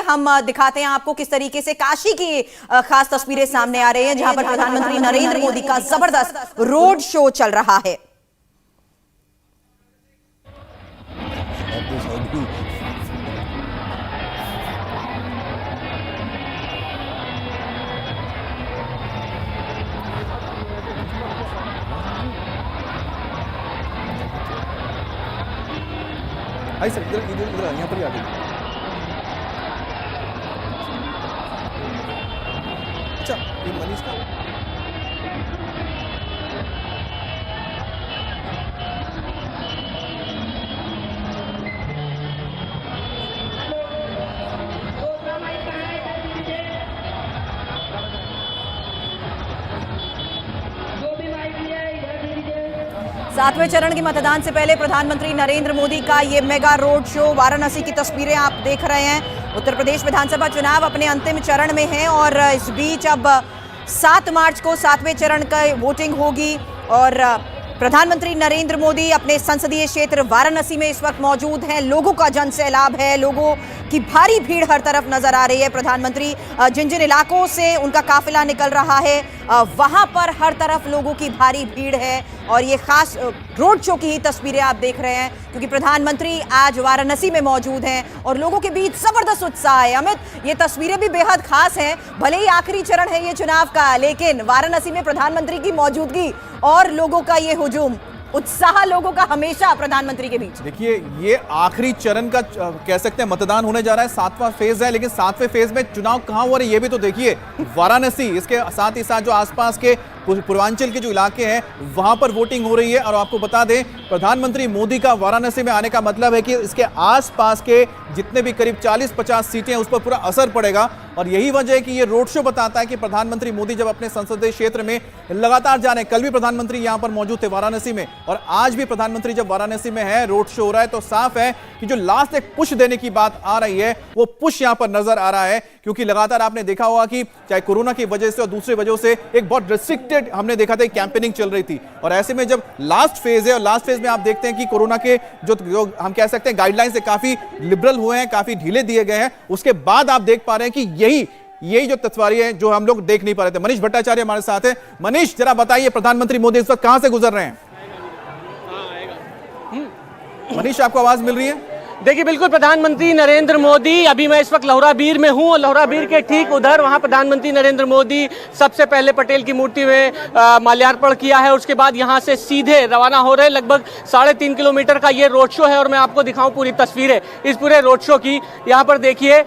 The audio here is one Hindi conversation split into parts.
हम दिखाते हैं आपको किस तरीके से काशी की खास तस्वीरें सामने आ रही हैं, जहां पर प्रधानमंत्री नरेंद्र मोदी का जबरदस्त रोड शो चल रहा है। आई सर, इधर इधर इधर यहाँ पर ही आ गई। अच्छा, ये मनीष का सातवें चरण के मतदान से पहले प्रधानमंत्री नरेंद्र मोदी का ये मेगा रोड शो, वाराणसी की तस्वीरें आप देख रहे हैं। उत्तर प्रदेश विधानसभा चुनाव अपने अंतिम चरण में है और इस बीच अब 7 मार्च को 7वें चरण का वोटिंग होगी और प्रधानमंत्री नरेंद्र मोदी अपने संसदीय क्षेत्र वाराणसी में इस वक्त मौजूद हैं। लोगों का जन सैलाब है, लोगों की भारी भीड़ हर तरफ नजर आ रही है। प्रधानमंत्री जिन जिन इलाकों से उनका काफिला निकल रहा है वहां पर हर तरफ लोगों की भारी भीड़ है और ये खास रोड शो की ही तस्वीरें आप देख रहे हैं क्योंकि प्रधानमंत्री आज वाराणसी में मौजूद हैं और लोगों के बीच जबरदस्त उत्साह है। अमित, ये तस्वीरें भी बेहद खास हैं, भले ही आखिरी चरण है ये चुनाव का, लेकिन वाराणसी में प्रधानमंत्री की मौजूदगी और लोगों का ये हुजूम, उत्साह लोगों का हमेशा प्रधाधानमंत्री के बीच। देखिए, ये आखिरी चरण का कह सकते हैं मतदान होने जा रहा है, 7वां फेज है, लेकिन 7वें फेज में चुनाव कहां हो रहे हैं ये भी तो देखिए। वाराणसी, इसके साथ ही साथ जो आसपास के पूर्वांचल के जो इलाके हैं वहां पर वोटिंग हो रही है। और आपको बता दें, प्रधानमंत्री मोदी का वाराणसी में आने का मतलब है कि इसके आसपास के जितने भी करीब 40-50 सीटें हैं उस पर पूरा असर पड़ेगा और यही वजह है कि ये रोड शो बताता है कि प्रधानमंत्री मोदी जब अपने संसदीय क्षेत्र में लगातार जा रहे हैं, कल भी प्रधानमंत्री यहां पर मौजूद थे वाराणसी में और आज भी प्रधानमंत्री जब वाराणसी में है, रोड शो हो रहा है, तो साफ है कि जो लास्ट एक पुश देने की बात आ रही है वो पुश यहां पर नजर आ रहा है क्योंकि लगातार आपने देखा होगा कि चाहे कोरोना की वजह से और दूसरी वजह से एक बहुत रिस्ट्रिक्टेड हमने देखा था कैंपेनिंग चल रही थी और ऐसे में जब लास्ट फेज है और लास्ट फेज में आप देखते हैं कि कोरोना के जो हम कह सकते हैं गाइडलाइंस से काफी लिबरल हुए हैं, काफी ढीले दिए गए हैं, उसके बाद आप देख पा रहे हैं कि यही जो तस्वीरें हैं जो हम लोग देख नहीं पा रहे थे। मनीष भट्टाचार्य हमारे साथ है। मनीष, जरा बताइए, प्रधानमंत्री मोदी इस वक्त कहां से गुजर रहे हैं? मनीष, आपको आवाज मिल रही है? देखिए, बिल्कुल प्रधानमंत्री नरेंद्र मोदी, अभी मैं इस वक्त लोहराबीर में हूँ और लोहराबीर के ठीक उधर वहाँ प्रधानमंत्री नरेंद्र मोदी सबसे पहले पटेल की मूर्ति में माल्यार्पण किया है। उसके बाद यहाँ से सीधे रवाना हो रहे। लगभग 3.5 किलोमीटर का ये रोड शो है और मैं आपको दिखाऊं पूरी तस्वीरें इस पूरे रोड शो की। यहाँ पर देखिए,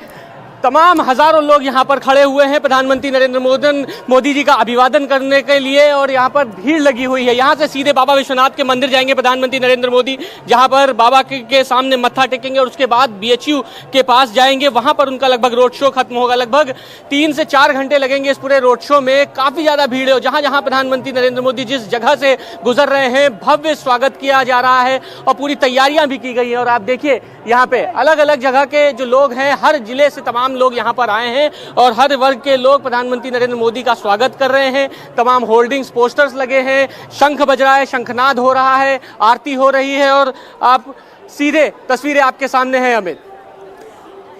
तमाम हजारों लोग यहाँ पर खड़े हुए हैं प्रधानमंत्री नरेंद्र मोदी जी का अभिवादन करने के लिए और यहाँ पर भीड़ लगी हुई है। यहाँ से सीधे बाबा विश्वनाथ के मंदिर जाएंगे प्रधानमंत्री नरेंद्र मोदी, जहाँ पर बाबा के सामने मत्था टेकेंगे और उसके बाद BHU के पास जाएंगे। वहाँ पर उनका लगभग रोड शो खत्म होगा। लगभग 3 से 4 घंटे लगेंगे इस पूरे रोड शो में। काफी ज्यादा भीड़ है। जहाँ जहाँ प्रधानमंत्री नरेंद्र मोदी जिस जगह से गुजर रहे हैं, भव्य स्वागत किया जा रहा है और पूरी तैयारियां भी की गई है। और आप देखिए, यहाँ पे अलग अलग जगह के जो लोग हैं, हर जिले से तमाम लोग यहाँ पर आए हैं और हर वर्ग के लोग प्रधानमंत्री नरेंद्र मोदी का स्वागत कर रहे हैं। तमाम होर्डिंग्स, पोस्टर्स लगे हैं, शंख बज रहा है, शंखनाद हो रहा है, आरती हो रही है और आप सीधे तस्वीरें आपके सामने हैं अमित।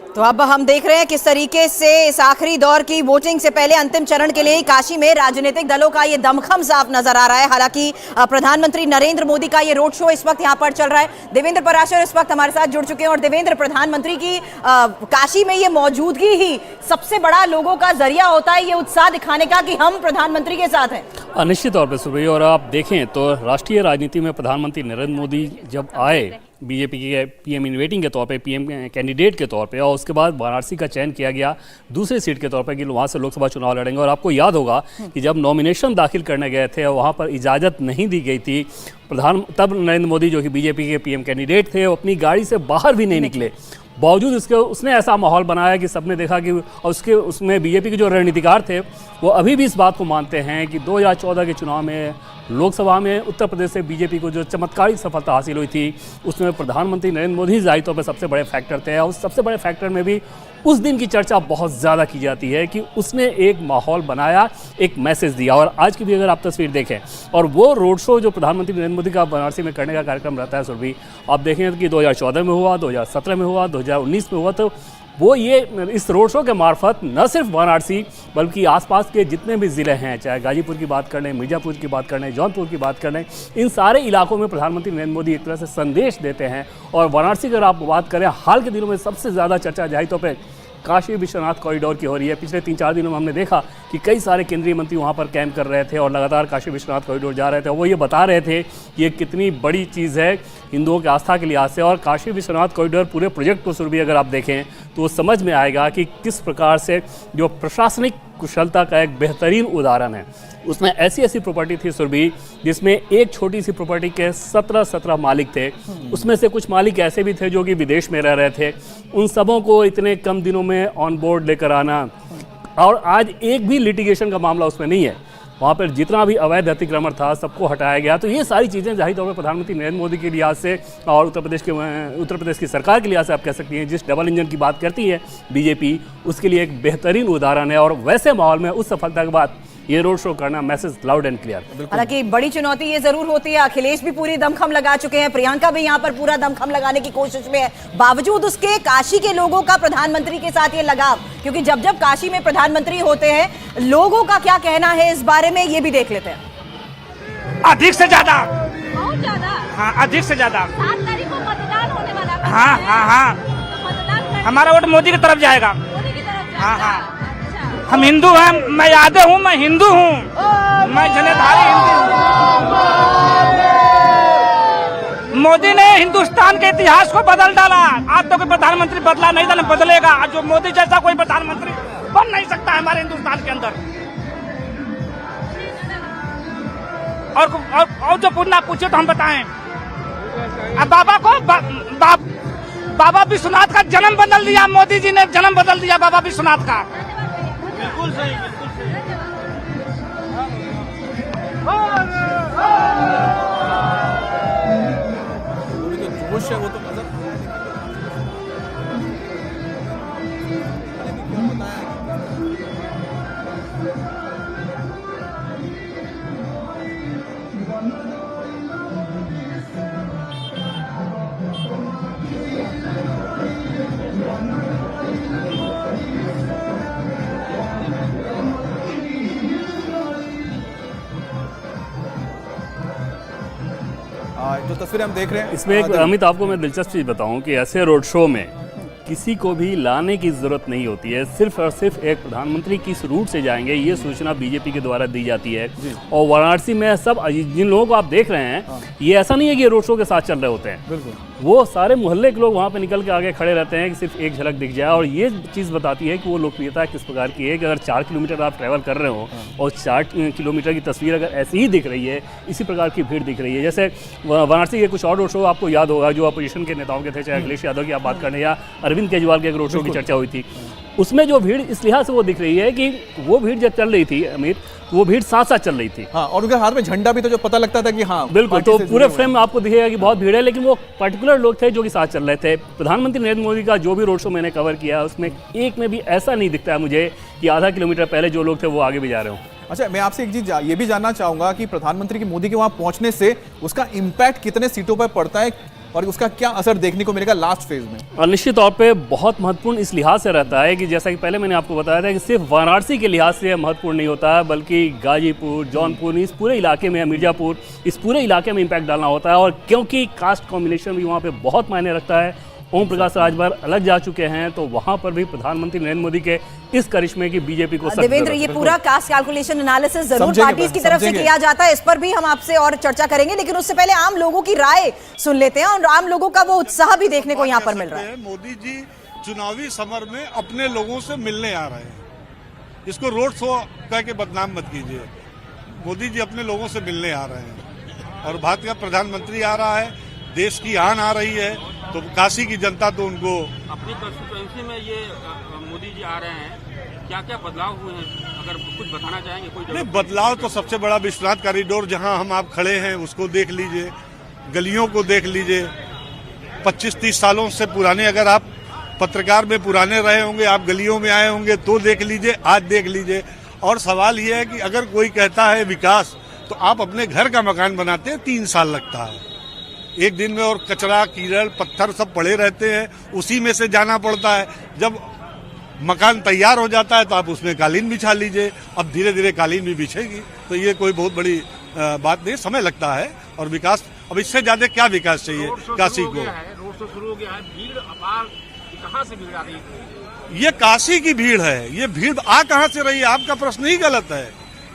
तो अब हम देख रहे हैं किस तरीके से इस आखिरी दौर की वोटिंग से पहले अंतिम चरण के लिए काशी में राजनीतिक दलों का ये दमखम साफ नजर आ रहा है। हालांकि प्रधानमंत्री नरेंद्र मोदी का ये रोड शो इस वक्त यहां पर चल रहा है। देवेंद्र पराशर इस वक्त हमारे साथ जुड़ चुके हैं और देवेंद्र, प्रधानमंत्री की काशी में ये मौजूदगी ही सबसे बड़ा लोगों का जरिया होता है ये उत्साह दिखाने का कि हम प्रधानमंत्री के साथ हैं। निश्चित तौर पर सुरभि, और आप देखें तो राष्ट्रीय राजनीति में प्रधानमंत्री नरेंद्र मोदी जब आए बीजेपी के PM इन वेटिंग के तौर पे, PM कैंडिडेट के तौर पे, और उसके बाद वाराणसी का चयन किया गया दूसरी सीट के तौर पे कि वहाँ से लोकसभा चुनाव लड़ेंगे। और आपको याद होगा कि जब नॉमिनेशन दाखिल करने गए थे वहाँ पर इजाज़त नहीं दी गई थी, तब नरेंद्र मोदी जो कि बीजेपी के PM कैंडिडेट थे वो अपनी गाड़ी से बाहर भी नहीं निकले। बावजूद इसके उसने ऐसा माहौल बनाया कि सबने देखा कि उसमें बीजेपी के जो रणनीतिकार थे वो अभी भी इस बात को मानते हैं कि 2014 के चुनाव में लोकसभा में उत्तर प्रदेश से बीजेपी को जो चमत्कारिक सफलता हासिल हुई थी उसमें प्रधानमंत्री नरेंद्र मोदी जाहिर तौर पर सबसे बड़े फैक्टर थे। और उस सबसे बड़े फैक्टर में भी उस दिन की चर्चा बहुत ज़्यादा की जाती है कि उसने एक माहौल बनाया, एक मैसेज दिया। और आज की भी अगर आप तस्वीर देखें और वो रोड शो जो प्रधानमंत्री नरेंद्र मोदी का वाराणसी में करने का कार्यक्रम रहता है सुरभि, आप देखें कि 2014 में हुआ, 2017 में हुआ, 2019 में हुआ, तो वो ये इस रोड शो के मार्फत न सिर्फ वाराणसी बल्कि आसपास के जितने भी ज़िले हैं, चाहे गाजीपुर की बात कर लें, मिर्जापुर की बात कर लें, जौनपुर की बात कर लें, इन सारे इलाकों में प्रधानमंत्री नरेंद्र मोदी एक तरह से संदेश देते हैं। और वाराणसी की अगर आप बात करें, हाल के दिनों में सबसे ज़्यादा चर्चा जाहिर तौर पर काशी विश्वनाथ कॉरिडोर की हो रही है। पिछले 3-4 दिनों में हमने देखा कि कई सारे केंद्रीय मंत्री वहां पर कैंप कर रहे थे और लगातार काशी विश्वनाथ कॉरिडोर जा रहे थे। वो ये बता रहे थे कि ये कितनी बड़ी चीज़ है हिंदुओं की आस्था के लिहाज से। और काशी विश्वनाथ कॉरिडोर पूरे प्रोजेक्ट को शुरू भी अगर आप देखें तो समझ में आएगा कि किस प्रकार से जो प्रशासनिक कुशलता का एक बेहतरीन उदाहरण है। उसमें ऐसी प्रॉपर्टी थी सुरभि जिसमें एक छोटी सी प्रॉपर्टी के 17 मालिक थे। उसमें से कुछ मालिक ऐसे भी थे जो कि विदेश में रह रहे थे। उन सबों को इतने कम दिनों में ऑन बोर्ड लेकर आना, और आज एक भी लिटिगेशन का मामला उसमें नहीं है। वहाँ पर जितना भी अवैध अतिक्रमण था सबको हटाया गया। तो ये सारी चीज़ें जाहिर तौर पर प्रधानमंत्री नरेंद्र मोदी के लिहाज से और उत्तर प्रदेश की सरकार के लिहाज से आप कह सकती हैं, जिस डबल इंजन की बात करती है बीजेपी, उसके लिए एक बेहतरीन उदाहरण है। और वैसे माहौल में उस सफलता के बाद ये रोड शो करना मैसेज लाउड एंड क्लियर। हालांकि बड़ी चुनौती ये जरूर होती है। अखिलेश भी पूरी दमखम लगा चुके हैं, प्रियंका भी यहाँ पर पूरा दमखम लगाने की कोशिश में है। बावजूद उसके काशी के लोगों का प्रधानमंत्री के साथ ये लगाव, क्योंकि जब जब काशी में प्रधानमंत्री होते हैं लोगों का क्या कहना है इस बारे में, ये भी देख लेते हैं। अधिक से ज्यादा, बहुत ज्यादा। हाँ अधिक से ज्यादा। 7 तारीख को मतदान होने वाला है। हाँ हाँ हाँ, तो मतदान हमारा वोट मोदी की तरफ जाएगा। मोदी की तरफ जाएगा। हाँ हाँ, अच्छा। हम हिंदू हैं, मैं यादव हूँ, मैं हिंदू हूँ, मैं जनेधारी हिंदू हूँ। मोदी ने हिंदुस्तान के इतिहास को बदल डाला। आज तो कोई प्रधानमंत्री बदला नहीं था, बदलेगा। आज जो मोदी जैसा कोई प्रधानमंत्री बन नहीं सकता है हमारे हिंदुस्तान के अंदर। और जो पूछना पूछे तो हम बताएं। अब बाबा को बाबा विश्वनाथ का जन्म बदल दिया, मोदी जी ने जन्म बदल दिया बाबा विश्वनाथ का। बिल्कुल सही, बिल्कुल सही। जोश है वो तो नजर जो तस्वीरें हम देख रहे हैं इसमें एक अमित आपको मैं दिलचस्प चीज़ बताऊं कि ऐसे रोड शो में किसी को भी लाने की ज़रूरत नहीं होती है। सिर्फ और सिर्फ एक प्रधानमंत्री किस रूट से जाएंगे ये सूचना बीजेपी के द्वारा दी जाती है। और वाराणसी में सब जिन लोगों को आप देख रहे हैं, ये ऐसा नहीं है कि ये रोड शो के साथ चल रहे होते हैं। बिल्कुल, वो सारे मोहल्ले के लोग वहाँ पे निकल के आगे खड़े रहते हैं कि सिर्फ एक झलक दिख जाए। और ये चीज़ बताती है कि वो लोकप्रियता किस प्रकार की है कि अगर 4 किलोमीटर आप ट्रैवल कर रहे हो और 4 किलोमीटर की तस्वीर अगर ऐसी ही दिख रही है, इसी प्रकार की भीड़ दिख रही है। जैसे वाराणसी के कुछ और रोड शो आपको याद होगा जो अपोजिशन के नेताओं के थे, चाहे अखिलेश यादव की आप बात करें या अरविंद केजरीवाल के एक रोड शो की चर्चा हुई थी, उसमें जो भीड़ इस लिहाज से वो दिख रही है कि वो भीड़ जब चल रही थी अमित, वो भीड़ साथ साथ चल रही थी। हाँ, और उनके हाथ में झंडा भी था जो पता लगता था कि हाँ बिल्कुल। तो पूरे फ्रेम में आपको दिखेगा कि बहुत भीड़ है, लेकिन वो पर्टिकुलर लोग थे जो कि साथ चल रहे थे। प्रधानमंत्री नरेंद्र मोदी का जो भी रोड शो मैंने कवर किया उसमें एक में भी ऐसा नहीं दिखता है मुझे कि आधा किलोमीटर पहले जो लोग थे वो आगे भी जा रहे हो। अच्छा, मैं आपसे एक चीज ये भी जानना चाहूंगा कि प्रधानमंत्री मोदी के वहां पहुंचने से उसका इम्पैक्ट कितने सीटों पर पड़ता है और उसका क्या असर देखने को मिलेगा लास्ट फेज में? और निश्चित तौर पे बहुत महत्वपूर्ण इस लिहाज से रहता है कि जैसा कि पहले मैंने आपको बताया था कि सिर्फ वाराणसी के लिहाज से महत्वपूर्ण नहीं होता है, बल्कि गाजीपुर, जौनपुर, इस पूरे इलाके में, मिर्जापुर, इस पूरे इलाके में इम्पैक्ट डालना होता है। और क्योंकि कास्ट कॉम्बिनेशन भी वहाँ पे बहुत मायने रखता है, ओम प्रकाश राजभर अलग जा चुके हैं, तो वहां पर भी प्रधानमंत्री नरेंद्र मोदी के इस करिश्मे की बीजेपी को देवेंद्र, ये पूरा कास्ट कैलकुलेशन एनालिसिस जरूर पार्टीज की तरफ से किया जाता है, इस पर भी हम आपसे और चर्चा करेंगे, लेकिन उससे पहले आम लोगों की राय सुन लेते हैं और आम लोगों का वो उत्साह भी देखने को यहाँ पर मिल रहा है। मोदी जी चुनावी समर में अपने लोगों से मिलने आ रहे हैं, इसको रोड शो कह के बदनाम मत कीजिए। मोदी जी अपने लोगों से मिलने आ रहे हैं और भारत का प्रधानमंत्री आ रहा है, देश की आन आ रही है, तो काशी की जनता तो उनको अपनी कंस्टिट्यूएंसी में ये मोदी जी आ रहे हैं, क्या क्या बदलाव हुए हैं अगर कुछ बताना चाहेंगे? कोई नहीं, बदलाव तो सबसे बड़ा विश्वनाथ कॉरिडोर जहां हम आप खड़े हैं उसको देख लीजिए, गलियों को देख लीजिए। 25-30 सालों से पुराने, अगर आप पत्रकार में पुराने रहे होंगे, आप गलियों में आए होंगे तो देख लीजिए, आज देख लीजिए। और सवाल यह है कि अगर कोई कहता है विकास, तो आप अपने घर का मकान बनाते हैं 3 साल लगता है, एक दिन में, और कचरा कीचड़ पत्थर सब पड़े रहते हैं, उसी में से जाना पड़ता है। जब मकान तैयार हो जाता है तो आप उसमें कालीन बिछा लीजिए। अब धीरे धीरे कालीन भी बिछेगी, तो ये कोई बहुत बड़ी बात नहीं, समय लगता है। और विकास, अब इससे ज्यादा क्या विकास चाहिए काशी को? रोड शो शुरू हो गया है, भीड़ अपार, कहाँ से भीड़ आ रही है? ये काशी की भीड़ है। ये भीड़ आ कहाँ से रही है? आपका प्रश्न ही गलत है।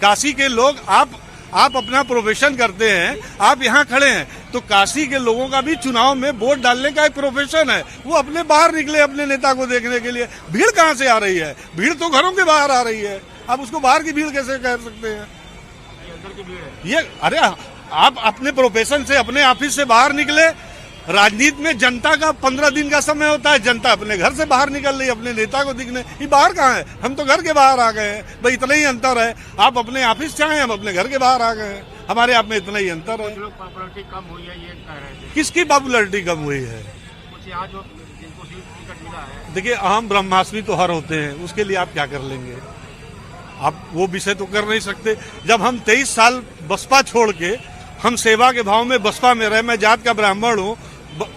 काशी के लोग, आप अपना प्रोफेशन करते हैं, आप यहाँ खड़े हैं, तो काशी के लोगों का भी चुनाव में वोट डालने का एक प्रोफेशन है। वो अपने बाहर निकले अपने नेता को देखने के लिए। भीड़ कहाँ से आ रही है? भीड़ तो घरों के बाहर आ रही है। आप उसको बाहर की भीड़ कैसे कह सकते हैं? अंदर की भीड़ है। ये, अरे आप अपने प्रोफेशन से, अपने ऑफिस से बाहर निकले। राजनीति में जनता का 15 दिन का समय होता है। जनता अपने घर से बाहर निकल रही है अपने नेता को दिखने। ये बाहर कहाँ है? हम तो घर के बाहर आ गए हैं। भाई इतना ही अंतर है। आप अपने ऑफिस से आए, हम अपने घर के बाहर आ गए हैं। हमारे आप में इतना ही अंतर है। पॉपुलरिटी कम हुई है, ये कह रहे थे। किसकी पॉपुलरिटी कम हुई है? कुछ यहाँ जो जिनको टिकट मिला है। देखिए, आम ब्रह्मास्मि तो हर होते हैं, उसके लिए आप क्या कर लेंगे? आप वो विषय तो कर नहीं सकते। जब हम 23 साल बसपा छोड़ के हम सेवा के भाव में बसपा में रहे, मैं जात का ब्राह्मण हूँ,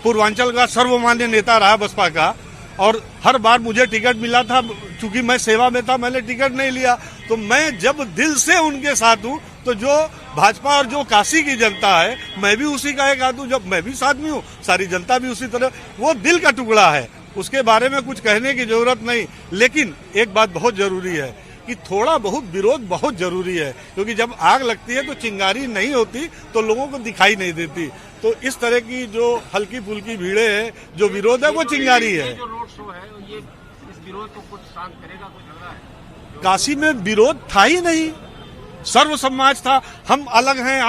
पूर्वांचल का सर्वमान्य नेता रहा बसपा का, और हर बार मुझे टिकट मिला था। चूंकि मैं सेवा में था, मैंने टिकट नहीं लिया। तो मैं जब दिल से उनके साथ हूँ, तो जो भाजपा और जो काशी की जनता है, मैं भी उसी का एक आदमी। जब मैं भी साथ में हूँ, सारी जनता भी उसी तरह। वो दिल का टुकड़ा है, उसके बारे में कुछ कहने की जरूरत नहीं। लेकिन एक बात बहुत जरूरी है कि थोड़ा बहुत विरोध बहुत जरूरी है, क्योंकि जब आग लगती है तो चिंगारी नहीं होती, तो लोगों को दिखाई नहीं देती। तो इस तरह की जो हल्की फुल्की भीड़े हैं, जो विरोध है, वो चिंगारी है। जो रोड शो है, ये इस विरोध को कुछ शांत करेगा, कुछ लग रहा है? काशी में विरोध था ही नहीं, सर्व समाज था। हम अलग हैं,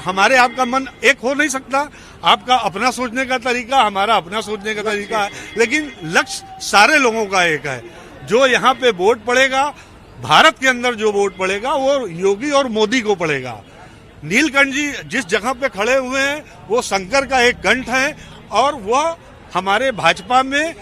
हमारे आपका मन एक हो नहीं सकता। आपका अपना सोचने का तरीका, हमारा अपना सोचने का तरीका है, लेकिन लक्ष्य सारे लोगों का एक है। जो यहाँ पे वोट पड़ेगा, भारत के अंदर जो वोट पड़ेगा, वो योगी और मोदी को पड़ेगा। नीलकंठ जी जिस जगह पे खड़े हुए हैं, वो शंकर का एक कंठ है, और वह हमारे भाजपा में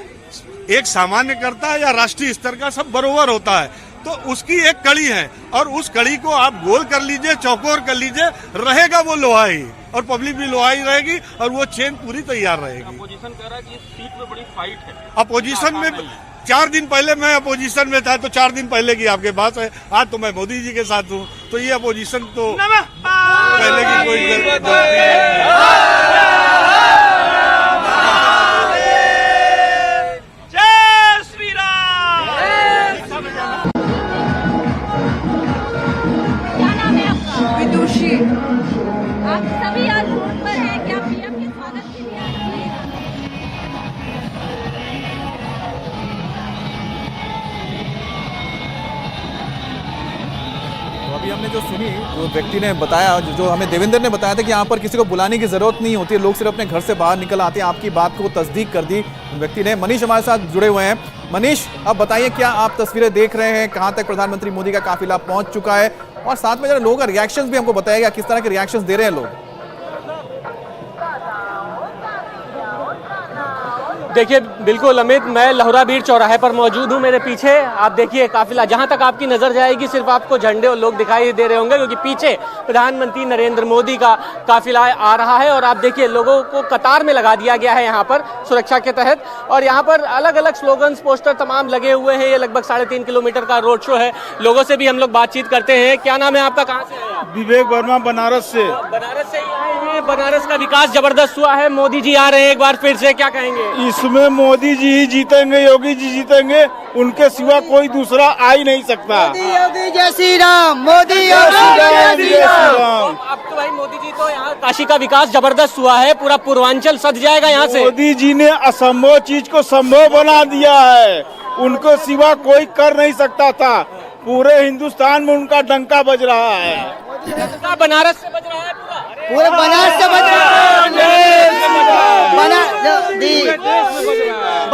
एक सामान्य करता या राष्ट्रीय स्तर का सब बरोबर होता है। तो उसकी एक कड़ी है, और उस कड़ी को आप गोल कर लीजिए, चौकोर कर लीजिए, रहेगा वो लोहा ही, और पब्लिक भी लोहा ही रहेगी, और वो चेन पूरी तैयार रहेगी। अपोजिशन कह रहा है कि इस सीट में बड़ी फाइट है। अपोजिशन में 4 दिन पहले मैं अपोजिशन में था, तो 4 दिन पहले की आपके पास है। आज तो मैं मोदी जी के साथ हूँ, तो ये अपोजिशन तो पहले की कोई जरूरत क्या नाम है आपका? विदुषी। आप सभी आज रोड पर हैं, क्या पीएम के स्वागत के लिए आए हैं? तो अभी हमने जो सुनी, जो व्यक्ति ने बताया, जो हमें देवेंद्र ने बताया था कि यहाँ पर किसी को बुलाने की जरूरत नहीं होती है, लोग सिर्फ अपने घर से बाहर निकल आते हैं। आपकी बात को तस्दीक कर दी व्यक्ति ने। मनीष हमारे साथ जुड़े हुए हैं। मनीष, अब बताइए, क्या आप तस्वीरें देख रहे हैं? कहाँ तक प्रधानमंत्री मोदी का काफिला पहुंच चुका है? और साथ में जरा लोगों का रिएक्शंस भी हमको बताइएगा, किस तरह के रिएक्शंस दे रहे हैं लोग? देखिए, बिल्कुल अमित, मैं लोहराबीर चौराहे पर मौजूद हूं। मेरे पीछे आप देखिए काफिला, जहां तक आपकी नजर जाएगी सिर्फ आपको झंडे और लोग दिखाई दे रहे होंगे, क्योंकि पीछे प्रधानमंत्री नरेंद्र मोदी का काफिला आ रहा है। और आप देखिए, लोगों को कतार में लगा दिया गया है यहाँ पर सुरक्षा के तहत, और यहाँ पर अलग अलग स्लोगन्स, पोस्टर तमाम लगे हुए हैं। ये लगभग 3.5 किलोमीटर का रोड शो है। लोगों से भी हम लोग बातचीत करते हैं। क्या नाम है आपका? कहाँ से है? विवेक वर्मा, बनारस से। बनारस से ही आए हैं। बनारस का विकास जबरदस्त हुआ है, मोदी जी आ रहे हैं एक बार फिर से, क्या कहेंगे? इसमें मोदी जी ही जीतेंगे, योगी जी जीतेंगे, उनके सिवा कोई दूसरा आ ही नहीं सकता। योगी जय श्री राम, मोदी योगी जय श्री राम। अब तो भाई मोदी जी तो यहाँ काशी का विकास जबरदस्त हुआ है, पूरा पूर्वांचल सज जाएगा यहाँ से। मोदी जी ने असंभव चीज को संभव बना दिया है, उनको सिवा कोई कर नहीं सकता था। पूरे हिंदुस्तान में उनका डंका बज रहा है। बनारस से बज रहा है, पूरे बनारस से बज रहा है।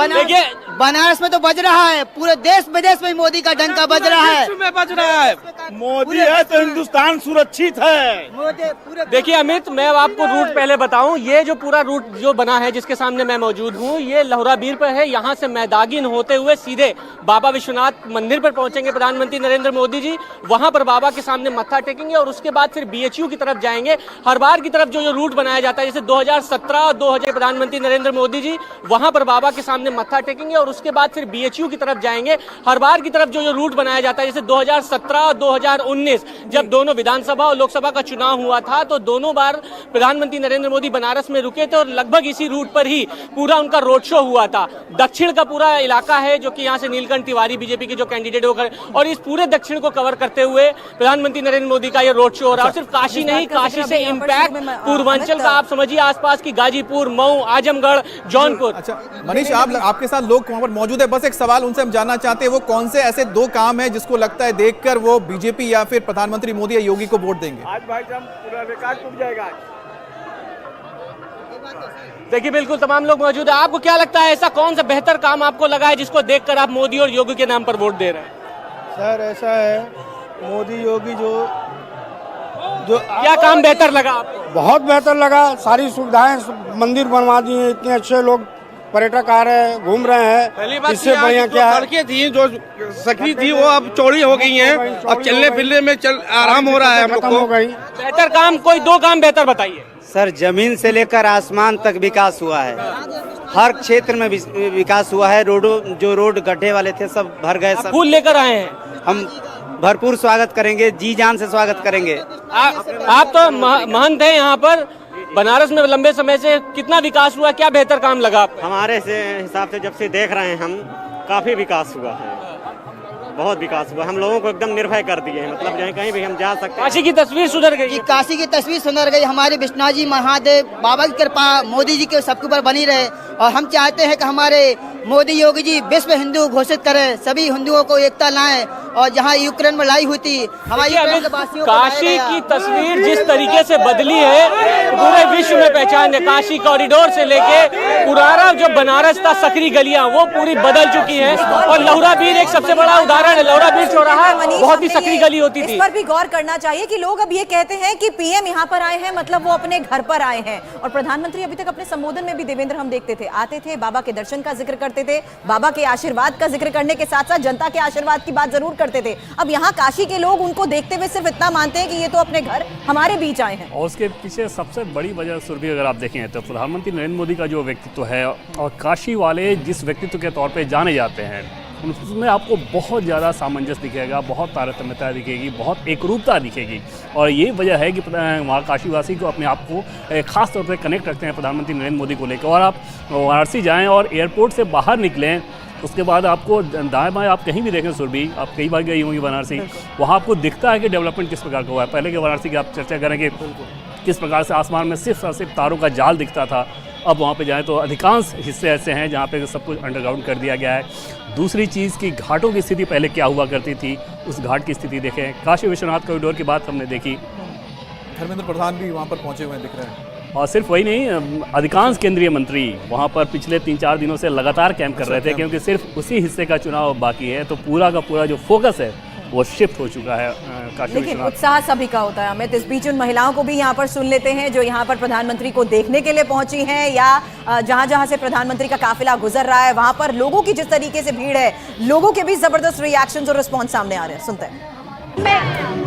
देखिए, बनारस में तो बज रहा है, पूरे देश विदेश में मोदी का डंका बज रहा है। में बज रहा है। मोदी है तो हिंदुस्तान सुरक्षित है। देखिए अमित, मैं आपको रूट पहले बताऊं, ये जो पूरा रूट जो बना है जिसके सामने मैं मौजूद हूं, ये लहुराबीर पर है। यहाँ से मैदागिन होते हुए सीधे बाबा विश्वनाथ मंदिर पर पहुंचेंगे प्रधानमंत्री नरेंद्र मोदी जी। वहां पर बाबा के सामने मत्था टेकेंगे और उसके बाद फिर BHU की तरफ जाएंगे। हर बार की तरफ जो रूट बनाया जाता है, जैसे 2017 और 2000 प्रधानमंत्री नरेंद्र मोदी जी वहां पर बाबा के सामने मत्था टेकेंगे और उसके बाद फिर BHU की तरफ जाएंगे। हर बार की तरफ जो रूट बनाया जाता है, जैसे 2017 और 2019 जब दोनों विधानसभा और लोकसभा का चुनाव हुआ था, तो दोनों बार प्रधानमंत्री नरेंद्र मोदी बनारस में रुके थे और लगभग इसी रूट पर ही पूरा उनका रोड शो हुआ था। दक्षिण का पूरा इलाका है जो कि यहाँ से नीलकंठ तिवारी बीजेपी के जो कैंडिडेट होकर, और इस पूरे दक्षिण को कवर करते हुए प्रधानमंत्री नरेंद्र मोदी का ये रोड शो हो रहा है। सिर्फ काशी नहीं, काशी से इम्पैक्ट पूर्वांचल का, आप समझिए आसपास की गाजीपुर, मऊ, आजमगढ़, जौनपुर। अच्छा मनीष, आपके साथ लोग वहां पर मौजूद है, बस एक सवाल उनसे हम जानना चाहते हैं, वो कौन से ऐसे 2 काम है जिसको लगता है देखकर वो बीजेपी या फिर प्रधानमंत्री मोदी या योगी को वोट देंगे? आज भाई साहब पूरा रिकॉर्ड टूट जाएगा। देखिए बिल्कुल तमाम लोग मौजूद है। आपको क्या लगता है, ऐसा कौन सा बेहतर काम आपको लगा है जिसको देखकर आप मोदी और योगी के नाम पर वोट दे रहे हैं? सर ऐसा है, मोदी योगी जो क्या काम बेहतर लगा आपको? बहुत बेहतर लगा। सारी सुविधाएं, मंदिर बनवा दी हैं, इतने अच्छे लोग पर्यटक आ रहे हैं, घूम रहे हैं। इससे बढ़िया क्या है, सड़कें थी जो सकरी थी वो अब चौड़ी हो गई हैं, अब चलने फिरने में आराम हो रहा है हम लोग को। बेहतर काम, कोई 2 काम बेहतर बताइए। सर जमीन से लेकर आसमान तक विकास हुआ है, हर क्षेत्र में विकास हुआ है। जो रोड गड्ढे वाले थे सब भर गए। सब फूल लेकर आए हैं, हम भरपूर स्वागत करेंगे, जी जान से स्वागत करेंगे। आप तो महंत हैं यहाँ पर बनारस में, लंबे समय से कितना विकास हुआ, क्या बेहतर काम लगा आपको? हमारे से हिसाब से जब से देख रहे हैं हम, काफी विकास हुआ है, बहुत विकास हुआ। हम लोगों को एकदम निर्भय कर दिए हैं, मतलब जहाँ कहीं भी हम जा सकते हैं। काशी की तस्वीर सुधर गई, काशी की तस्वीर सुधर गई। हमारे विश्वनाथ जी महादेव बाबा की कृपा मोदी जी के सबके ऊपर बनी रहे, और हम चाहते हैं कि हमारे मोदी योगी जी विश्व हिंदू घोषित करें, सभी हिंदुओं को एकता लाएं, और जहां यूक्रेन में लड़ाई हुई थी हमारी काशी की तस्वीर जिस तरीके से बदली है पूरे विश्व में पहचान है। काशी कॉरिडोर से लेके पुराना जो बनारस था, सकरी गलियां, वो पूरी बदल चुकी हैं, और लहुराबीर एक सबसे बड़ा उदाहरण है। लहुराबीर चौराहा बहुत ही सकरी गली होती थी। इस पर भी गौर करना चाहिए कि लोग अब ये कहते हैं कि PM यहाँ पर आए हैं, मतलब वो अपने घर पर आए हैं, और प्रधानमंत्री अभी तक अपने संबोधन में भी देवेंद्र हम देखते थे, आते थे, बाबा के दर्शन का जिक्र करते थे, बाबा के आशीर्वाद का जिक्र करने के साथ साथ जनता के आशीर्वाद की बात जरूर करते थे। अब यहाँ काशी के लोग उनको देखते हुए सिर्फ इतना मानते हैं कि ये तो अपने घर हमारे बीच आए हैं। और उसके पीछे सबसे बड़ी वजह सुरभि, अगर आप देखें तो प्रधानमंत्री नरेंद्र मोदी का जो व्यक्तित्व है, और काशी वाले जिस व्यक्तित्व के तौर पे जाने जाते हैं, उसमें आपको बहुत ज़्यादा सामंजस्य दिखेगा, बहुत तारतम्यता दिखेगी, बहुत एकरूपता दिखेगी। और ये वजह है कि वहाँ काशीवासी को अपने आप को खास तौर पे कनेक्ट रखते हैं प्रधानमंत्री नरेंद्र मोदी को लेकर। और आप वाराणसी जाएं और एयरपोर्ट से बाहर निकलें, उसके बाद आपको दाएं बाएं आप कहीं भी देखें सुरभि, आप कई बार गई होंगी वाराणसी, वहाँ आपको दिखता है कि डेवलपमेंट किस प्रकार का हुआ है। पहले के वाराणसी की आप चर्चा करेंगे किस प्रकार से आसमान में सिर्फ और सिर्फ तारों का जाल दिखता था, अब वहाँ पे जाएं तो अधिकांश हिस्से ऐसे हैं जहाँ पे सब कुछ अंडरग्राउंड कर दिया गया है। दूसरी चीज़ कि घाटों की स्थिति पहले क्या हुआ करती थी, उस घाट की स्थिति देखें। काशी विश्वनाथ कॉरिडोर की बात हमने देखी, धर्मेंद्र प्रधान भी वहाँ पर पहुँचे हुए दिख रहे हैं, और सिर्फ वही नहीं, अधिकांश केंद्रीय मंत्री वहाँ पर पिछले 3-4 दिनों से लगातार कैंप कर रहे थे, क्योंकि सिर्फ उसी हिस्से का चुनाव बाकी है, तो पूरा का पूरा जो फोकस है वो शिफ्ट हो चुका है काशी लेकिन विश्वनाथ। उत्साह सभी का होता है अमित। इस बीच उन महिलाओं को भी यहाँ पर सुन लेते हैं जो यहाँ पर प्रधानमंत्री को देखने के लिए पहुंची हैं, या जहाँ जहाँ से प्रधानमंत्री का काफिला गुजर रहा है वहां पर लोगों की जिस तरीके से भीड़ है, लोगों के भी जबरदस्त रिएक्शंस और रिस्पॉन्स सामने आ रहे हैं। सुनते हैं।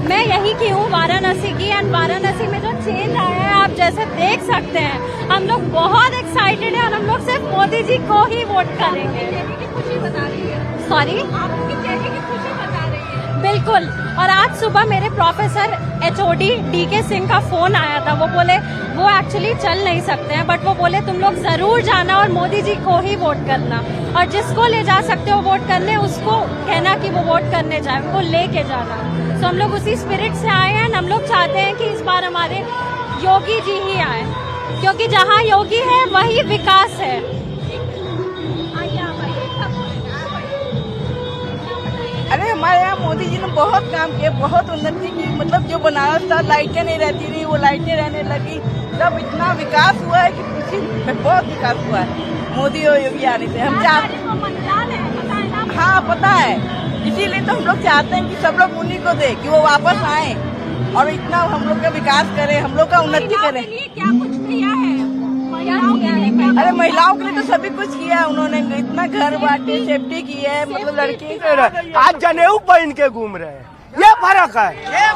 मैं यही की हूँ, वाराणसी की, एंड वाराणसी में जो चेंज आया है आप जैसे देख सकते हैं, हम लोग बहुत एक्साइटेड हैं, और हम लोग सिर्फ मोदी जी को ही वोट करेंगे। खुशी बता रही है, सॉरी आपकी चेहरे की खुशी बता रही है, बिल्कुल। और आज सुबह मेरे प्रोफेसर HOD DK सिंह का फोन आया था, वो बोले वो एक्चुअली चल नहीं सकते हैं, बट वो बोले तुम लोग जरूर जाना और मोदी जी को ही वोट करना, और जिसको ले जा सकते हो वोट करने उसको कहना कि वो वोट करने जाए, उनको लेके जाना। तो हम लोग उसी स्पिरिट से आए हैं। हम लोग चाहते हैं कि इस बार हमारे योगी जी ही आए, क्योंकि जहाँ योगी है वही विकास है। अरे हमारे यहाँ मोदी जी ने बहुत काम किए, बहुत उन्नति की, मतलब जो बनारस था लाइटें नहीं रहती थी वो लाइटें रहने लगी, सब इतना विकास हुआ है कि बहुत विकास हुआ है। मोदी और योगी आने से। हम चाहते, हाँ पता है, इसीलिए तो हम लोग चाहते हैं कि सब लोग उन्हीं को दे, कि वो वापस आए और इतना हम लोग का विकास करे, हम लोग का उन्नति करे। क्या कुछ किया है? अरे महिलाओं के लिए तो सभी कुछ किया है उन्होंने, इतना घर बांटे, सेफ्टी की है, मतलब लड़की आज जनेऊ पहन के घूम रहे हैं, ये फर्क है,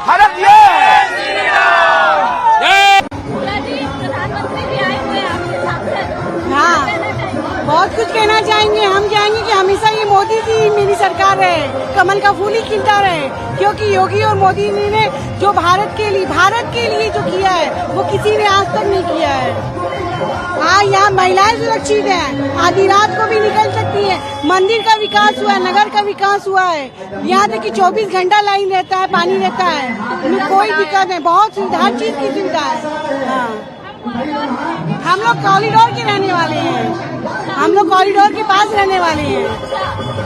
फर्क ये प्रधानमंत्री भी आए हुए हैं आपके साथ। हाँ, बहुत कुछ कहना चाहेंगे। हम चाहेंगे कि हमेशा ये मोदी जी मेरी सरकार रहे, कमल का फूल ही खिलता रहे, क्योंकि योगी और मोदी जी ने जो भारत के लिए जो किया है वो किसी ने आज तक नहीं किया है। हाँ, यहाँ महिलाएं सुरक्षित हैं, आधी रात को भी निकल सकती हैं, मंदिर का विकास हुआ है, नगर का विकास हुआ है, यहाँ तक कि 24 घंटा लाइन रहता है, पानी रहता है, उनमें कोई दिक्कत नहीं, बहुत सुविधा, हर चीज की सुविधा है। हाँ, हम लोग कॉरिडोर के रहने वाले हैं, हम लोग कॉरिडोर के पास रहने वाले हैं,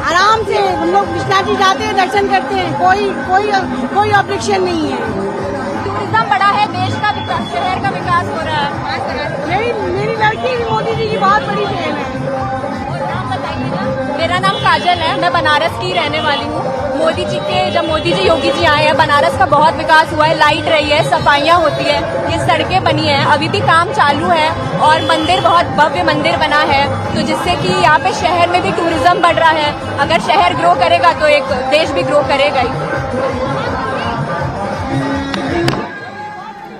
आराम से हम लोग विश्वनाथ जी जाते हैं, दर्शन करते हैं, कोई ऑब्जेक्शन नहीं है। टूरिज्म बढ़ा है, देश का विकास, शहर का विकास हो रहा है। मेरी लड़की भी मोदी जी की बहुत बड़ी फैन है। मेरा नाम काजल है, मैं बनारस की रहने वाली हूँ। जब मोदी जी योगी जी आए हैं, बनारस का बहुत विकास हुआ है, लाइट रही है, सफाइयाँ होती है, ये सड़कें बनी हैं, अभी भी काम चालू है और मंदिर, बहुत भव्य मंदिर बना है, तो जिससे कि यहाँ पे शहर में भी टूरिज्म बढ़ रहा है। अगर शहर ग्रो करेगा तो एक देश भी ग्रो करेगा ही।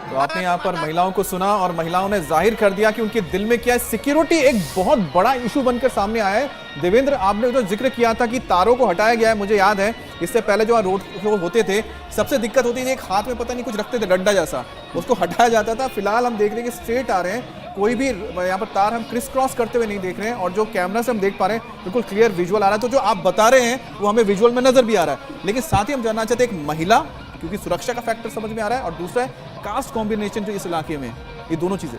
तो आपने यहाँ पर महिलाओं को सुना और महिलाओं ने जाहिर कर दिया कि उनके दिल में क्या है। सिक्योरिटी एक बहुत बड़ा इशू बनकर सामने आया है। देवेंद्र, आपने जो जिक्र किया था कि तारों को हटाया गया है, मुझे याद है इससे पहले जो रोड शो होते थे सबसे दिक्कत होती थी, एक हाथ में पता नहीं कुछ रखते थे डंडा जैसा, उसको हटाया जाता था। फिलहाल हम देख रहे हैं कि स्ट्रेट आ रहे हैं, कोई भी यहाँ पर तार हम क्रिस क्रॉस करते हुए नहीं देख रहे हैं और जो कैमरा से हम देख पा रहे हैं बिल्कुल क्लियर विजुअल आ रहा है। तो जो आप बता रहे हैं वो हमें विजुअल में नजर भी आ रहा है, लेकिन साथ ही हम जानना चाहते हैं एक महिला, क्योंकि सुरक्षा का फैक्टर समझ में आ रहा है, और दूसरा है कास्ट कॉम्बिनेशन जो इस इलाके में, ये दोनों चीजें।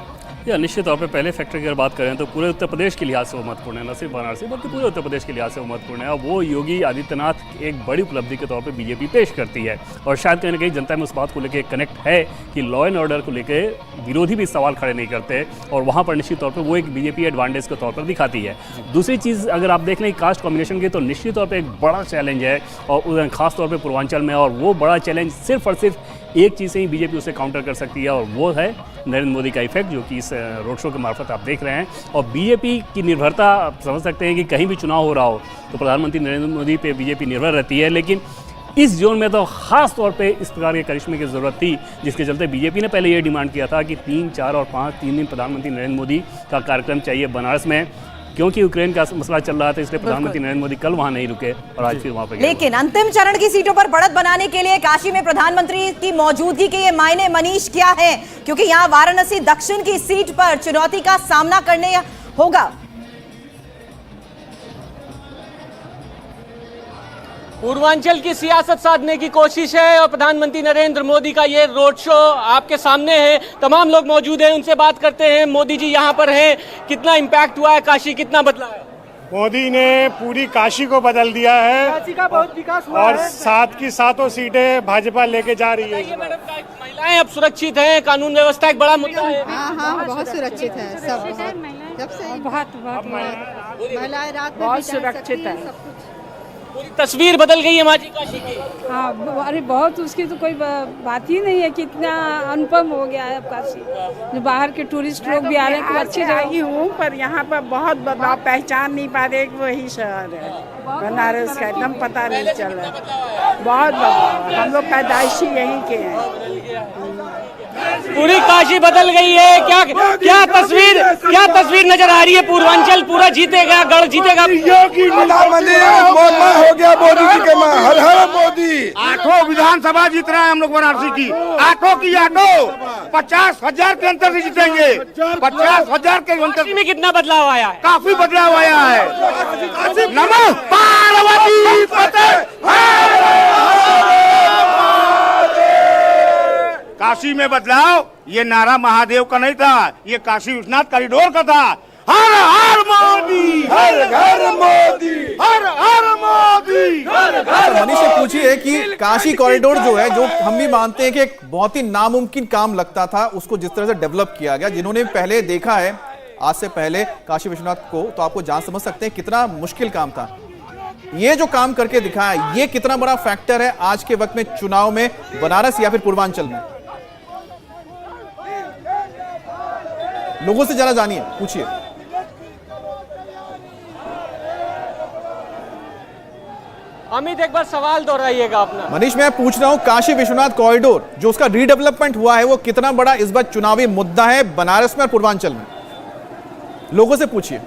या निश्चित तौर पे पहले फैक्टर की अगर बात करें तो पूरे उत्तर प्रदेश के लिहाज से वो महत्वपूर्ण है, न सिर्फ वाराणसी बल्कि पूरे उत्तर प्रदेश के लिहाज से वो महत्वपूर्ण है। और वो योगी आदित्यनाथ एक बड़ी उपलब्धि के तौर पे बीजेपी पेश करती है और शायद कहीं ना कहीं जनता में उस बात को लेकर कनेक्ट है कि लॉ एंड ऑर्डर को लेकर विरोधी भी सवाल खड़े नहीं करते और वहाँ पर निश्चित तौर पर वो एक बीजेपी एडवांटेज के तौर पर दिखाती है। दूसरी चीज़ अगर आप देख लें कास्ट कॉम्बिनेशन की, तो निश्चित तौर पर एक बड़ा चैलेंज है और खासतौर पर पूर्वांचल में, और वो बड़ा चैलेंज सिर्फ और सिर्फ एक चीज़ से ही बीजेपी उसे काउंटर कर सकती है और वो है नरेंद्र मोदी का इफेक्ट, जो कि इस रोड शो के मार्फत आप देख रहे हैं। और बीजेपी की निर्भरता आप समझ सकते हैं कि कहीं भी चुनाव हो रहा हो तो प्रधानमंत्री नरेंद्र मोदी पे बीजेपी निर्भर रहती है, लेकिन इस जोन में तो खास तौर पे इस प्रकार के करिश्मे की ज़रूरत थी, जिसके चलते बीजेपी ने पहले ये डिमांड किया था कि 3, 4 और 5 3 दिन प्रधानमंत्री नरेंद्र मोदी का कार्यक्रम चाहिए बनारस में, क्योंकि यूक्रेन का मसला चल रहा था, इसलिए प्रधानमंत्री नरेंद्र मोदी कल वहां नहीं रुके और आज फिर वहां पे गए। लेकिन अंतिम चरण की सीटों पर बढ़त बनाने के लिए काशी में प्रधानमंत्री की मौजूदगी के ये मायने मनीष क्या है, क्योंकि यहाँ वाराणसी दक्षिण की सीट पर चुनौती का सामना करने होगा। पूर्वांचल की सियासत साधने की कोशिश है और प्रधानमंत्री नरेंद्र मोदी का ये रोड शो आपके सामने है। तमाम लोग मौजूद हैं, उनसे बात करते हैं। मोदी जी यहाँ पर हैं, कितना इम्पैक्ट हुआ है, काशी कितना बदला है? मोदी ने पूरी काशी को बदल दिया है, काशी का बहुत विकास हुआ और है। 7 की 7 सीटें भाजपा लेके जा रही है। महिलाएं अब सुरक्षित हैं, कानून व्यवस्था एक बड़ा मुद्दा है। हाँ, बहुत सुरक्षित है सब, जब से बहुत महिलाएं रात में बहुत सुरक्षित है। पूरी तस्वीर बदल गई है माजी काशी की। हाँ, अरे बहुत, उसकी तो कोई बात ही नहीं है, कितना अनुपम हो गया है अब काशी। जो बाहर के टूरिस्ट लोग भी आ रहे हैं, तो अच्छी जगह ही हूँ, पर यहाँ पर बहुत बदलाव, पहचान नहीं पा रहे वही शहर है बनारस का, एकदम पता नहीं चल रहा, बहुत बदलाव। हम लोग पैदाइशी यहीं के हैं। पूरी काशी बदल गई है। क्या तस्वीर नजर आ रही है? पूर्वांचल पूरा जीतेगा, गढ़ जीतेगा। योगी हो गया मोदी जी के मां, हर हर मोदी। 8 विधानसभा जीत रहे हैं हम लोग वाराणसी की, 8 50,000 के अंतर से जीतेंगे। 50,000 के अंतर में कितना बदलाव आया है? काफी बदलाव आया है। नमः पार्वती पते। काशी में बदलाव ये नारा महादेव का नहीं था, ये काशी विश्वनाथ कॉरिडोर का था। हर हर मोदी, हर घर मोदी, हर हर मोदी, हर घर। मनीष से पूछिए कि काशी कॉरिडोर जो है, जो हम भी मानते हैं कि एक बहुत ही नामुमकिन काम लगता था, उसको जिस तरह से डेवलप किया गया, जिन्होंने पहले देखा है आज से पहले काशी विश्वनाथ को, तो आपको जान समझ सकते हैं कितना मुश्किल काम था। ये जो काम करके दिखाया, ये कितना बड़ा फैक्टर है आज के वक्त में चुनाव में बनारस या फिर पूर्वांचल में। लोगों से जरा जानिए, पूछिए। अमित एक बार सवाल दोहराइएगा अपना। मनीष, मैं पूछ रहा हूं काशी विश्वनाथ कॉरिडोर जो उसका रीडेवलपमेंट हुआ है वो कितना बड़ा इस बार चुनावी मुद्दा है बनारस में और पूर्वांचल में? लोगों से पूछिए।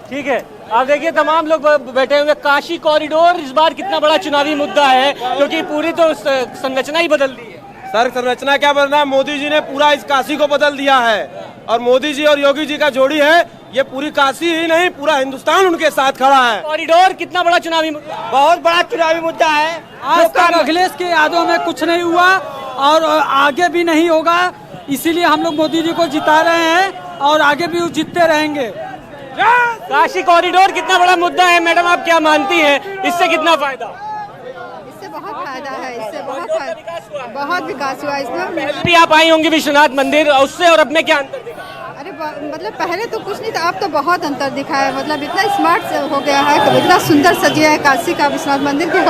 ठीक है, आप देखिए तमाम लोग बैठे हुए। काशी कॉरिडोर इस बार कितना बड़ा चुनावी मुद्दा है, क्योंकि पूरी तो संरचना ही बदल दी है। सर संरचना क्या बदलना, मोदी जी ने पूरा इस काशी को बदल दिया है। और मोदी जी और योगी जी का जोड़ी है, ये पूरी काशी ही नहीं पूरा हिंदुस्तान उनके साथ खड़ा है। कॉरिडोर कितना बड़ा चुनावी मुद्दा, बहुत बड़ा चुनावी मुद्दा है। आज तक अखिलेश के यादों में कुछ नहीं हुआ और आगे भी नहीं होगा, इसीलिए हम लोग मोदी जी को जिता रहे हैं और आगे भी जीतते रहेंगे। काशी कॉरिडोर कितना बड़ा मुद्दा है मैडम, आप क्या मानती हैं, इससे कितना फायदा? इससे बहुत फायदा है, इससे बहुत विकास हुआ इसमें। पहले भी आप आई होंगी विश्वनाथ मंदिर, उससे और अब में क्या अंतर दिखा? अरे मतलब पहले तो कुछ नहीं था, अब तो बहुत अंतर दिखा है। मतलब इतना स्मार्ट हो गया है, इतना सुंदर सजिया है काशी का विश्वनाथ मंदिर के।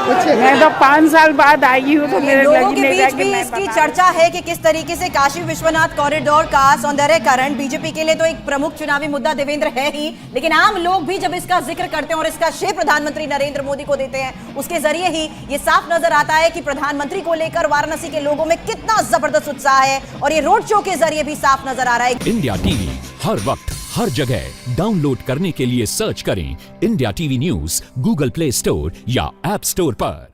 कुछ मैं तो 5 साल बाद आई हूँ, तो मेरे लोगों के बीच भी इसकी चर्चा है कि किस तरीके से काशी विश्वनाथ कॉरिडोर का सौंदर्यीकरण बीजेपी के लिए तो एक प्रमुख चुनावी मुद्दा देवेंद्र है ही, लेकिन आम लोग भी जब इसका जिक्र करते हैं और इसका श्रेय प्रधानमंत्री नरेंद्र मोदी को देते हैं, उसके जरिए ही ये साफ नजर आता है कि प्रधानमंत्री को लेकर वाराणसी के लोगों में कितना जबरदस्त उत्साह है, और ये रोड शो के जरिए भी साफ नजर आ रहा है। इंडिया टीवी हर वक्त हर जगह डाउनलोड करने के लिए सर्च करें India TV news Google play store या ऐप स्टोर पर।